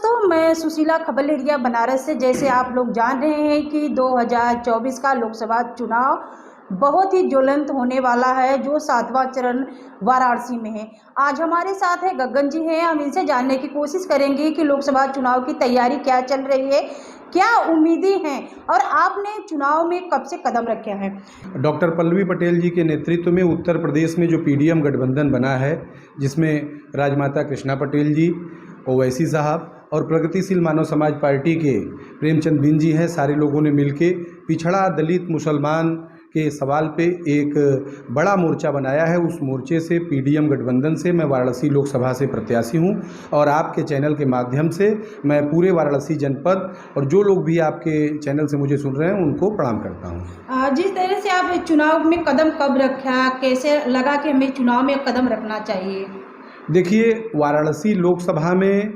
दोस्तों, मैं सुशीला खबर लहरिया बनारस से। जैसे आप लोग जान रहे हैं कि 2024 का लोकसभा चुनाव बहुत ही ज्वलंत होने वाला है, जो 7वां चरण वाराणसी में है। आज हमारे साथ है गगन जी हैं। हम इनसे जानने की कोशिश करेंगे कि लोकसभा चुनाव की तैयारी क्या चल रही है, क्या उम्मीदें हैं और आपने चुनाव में कब से कदम रखे हैं। डॉक्टर पल्लवी पटेल जी के नेतृत्व में उत्तर प्रदेश में जो पीडीएम गठबंधन बना है, जिसमें राजमाता कृष्णा पटेल जी, ओवैसी साहब और प्रगतिशील मानव समाज पार्टी के प्रेमचंद बिंद जी हैं, सारे लोगों ने मिलके पिछड़ा दलित मुसलमान के सवाल पे एक बड़ा मोर्चा बनाया है। उस मोर्चे से पीडीएम गठबंधन से मैं वाराणसी लोकसभा से प्रत्याशी हूं और आपके चैनल के माध्यम से मैं पूरे वाराणसी जनपद और जो लोग भी आपके चैनल से मुझे सुन रहे हैं उनको प्रणाम करता हूं। जिस तरह से आप चुनाव में कदम कब रखा, कैसे लगा कि हमें चुनाव में कदम रखना चाहिए। देखिए, वाराणसी लोकसभा में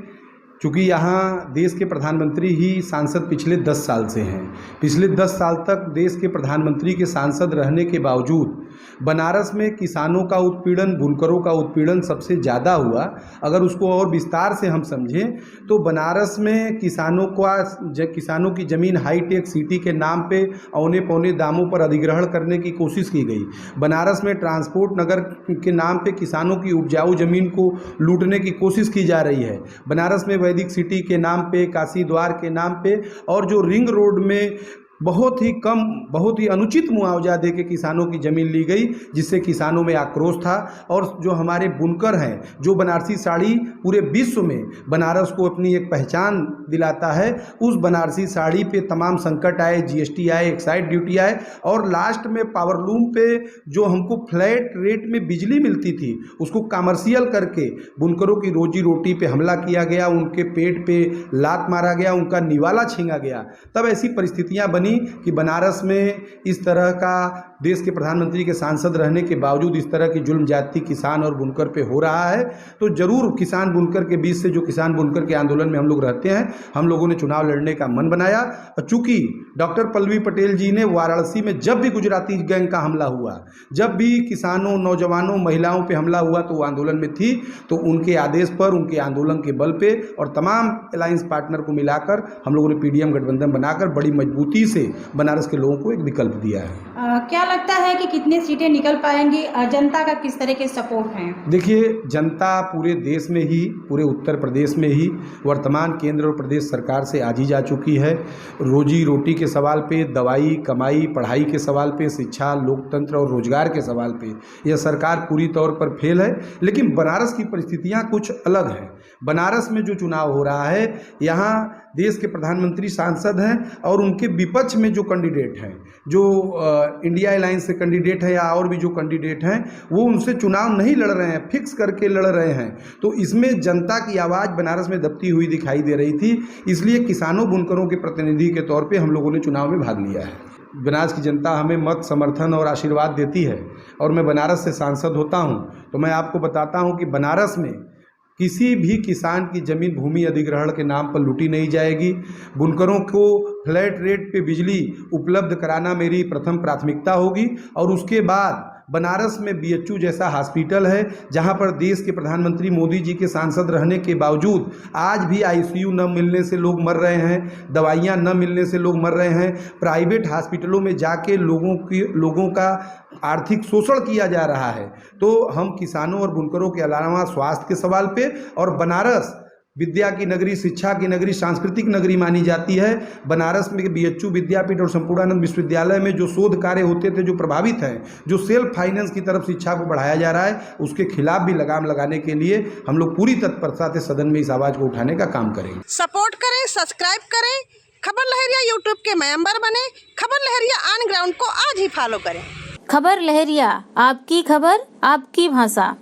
चूँकि यहाँ देश के प्रधानमंत्री ही सांसद पिछले 10 साल से हैं, पिछले 10 साल तक देश के प्रधानमंत्री के सांसद रहने के बावजूद बनारस में किसानों का उत्पीड़न, बुनकरों का उत्पीड़न सबसे ज़्यादा हुआ। अगर उसको और विस्तार से हम समझें तो बनारस में किसानों की ज़मीन हाईटेक सिटी के नाम पे औने पौने दामों पर अधिग्रहण करने की कोशिश की गई। बनारस में ट्रांसपोर्ट नगर के नाम पे किसानों की उपजाऊ ज़मीन को लूटने की कोशिश की जा रही है। बनारस में वैदिक सिटी के नाम पे, काशी द्वार के नाम पे और जो रिंग रोड में बहुत ही कम, बहुत ही अनुचित मुआवजा दे के किसानों की ज़मीन ली गई, जिससे किसानों में आक्रोश था। और जो हमारे बुनकर हैं, जो बनारसी साड़ी पूरे विश्व में बनारस को अपनी एक पहचान दिलाता है, उस बनारसी साड़ी पे तमाम संकट आए, जीएसटी आए, एक्साइज ड्यूटी आए और लास्ट में पावरलूम पे जो हमको फ्लैट रेट में बिजली मिलती थी उसको कमर्शियल करके बुनकरों की रोजी रोटी पे हमला किया गया, उनके पेट पे लात मारा गया, उनका निवाला छीना गया। तब ऐसी परिस्थितियां बनी कि बनारस में इस तरह का देश के प्रधानमंत्री के सांसद रहने के बावजूद इस तरह की जुल्म जाति किसान और बुनकर पे हो रहा है। तो जरूर किसान बुनकर के बीच से, जो किसान बुनकर के आंदोलन में हम लोग रहते हैं, हम लोगों ने चुनाव लड़ने का मन बनाया। और चूंकि डॉक्टर पल्लवी पटेल जी ने वाराणसी में जब भी गुजराती गैंग का हमला हुआ, जब भी किसानों, नौजवानों, महिलाओं पे हमला हुआ तो वो आंदोलन में थी। तो उनके आदेश पर, उनके आंदोलन के बल पे और तमाम अलायंस पार्टनर को मिलाकर हम लोगों ने पीडीएम गठबंधन बनाकर बड़ी मजबूती से बनारस के लोगों को एक विकल्प दिया है। क्या लगता है कि कितनी सीटें निकल पाएंगी, जनता का किस तरह के सपोर्ट हैं। देखिए, जनता पूरे देश में ही, पूरे उत्तर प्रदेश में ही वर्तमान केंद्र और प्रदेश सरकार से आजी जा चुकी है। रोजी रोटी के सवाल पे, दवाई, कमाई, पढ़ाई के सवाल पे, शिक्षा, लोकतंत्र और रोजगार के सवाल पे यह सरकार पूरी तौर पर फेल है। लेकिन बनारस की परिस्थितियां कुछ अलग हैं। बनारस में जो चुनाव हो रहा है, यहाँ देश के प्रधानमंत्री सांसद हैं और उनके विपक्ष में जो कैंडिडेट हैं, जो इंडिया अलायंस से कैंडिडेट है या और भी जो कैंडिडेट हैं, वो उनसे चुनाव नहीं लड़ रहे हैं, फिक्स करके लड़ रहे हैं। तो इसमें जनता की आवाज़ बनारस में दबती हुई दिखाई दे रही थी। इसलिए किसानों, बुनकरों के प्रतिनिधि के तौर पे हम लोगों ने चुनाव में भाग लिया है। बनारस की जनता हमें मत, समर्थन और आशीर्वाद देती है और मैं बनारस से सांसद होता हूँ। तो मैं आपको बताता हूँ कि बनारस में किसी भी किसान की ज़मीन भूमि अधिग्रहण के नाम पर लूटी नहीं जाएगी। बुनकरों को फ्लैट रेट पे बिजली उपलब्ध कराना मेरी प्रथम प्राथमिकता होगी। और उसके बाद बनारस में बीएचयू जैसा हॉस्पिटल है, जहां पर देश के प्रधानमंत्री मोदी जी के सांसद रहने के बावजूद आज भी आईसीयू न मिलने से लोग मर रहे हैं, दवाइयां न मिलने से लोग मर रहे हैं। प्राइवेट हॉस्पिटलों में जाके लोगों का आर्थिक शोषण किया जा रहा है। तो हम किसानों और बुनकरों के अलावा स्वास्थ्य के सवाल पे, और बनारस विद्या की नगरी, शिक्षा की नगरी, सांस्कृतिक नगरी मानी जाती है। बनारस में बीएचयू विद्यापीठ और संपूर्णानंद विश्वविद्यालय में जो शोध कार्य होते थे, जो प्रभावित हैं, जो सेल्फ फाइनेंस की तरफ शिक्षा को बढ़ाया जा रहा है, उसके खिलाफ भी लगाम लगाने के लिए हम लोग पूरी तत्परता से सदन में इस आवाज़ को उठाने का काम करेंगे। सपोर्ट करें, सब्सक्राइब करें, खबर लहरिया यूट्यूब के मेंबर बने, खबर लहरिया ऑन ग्राउंड को आज ही फॉलो करें। खबर लहरिया, आपकी खबर, आपकी भाषा।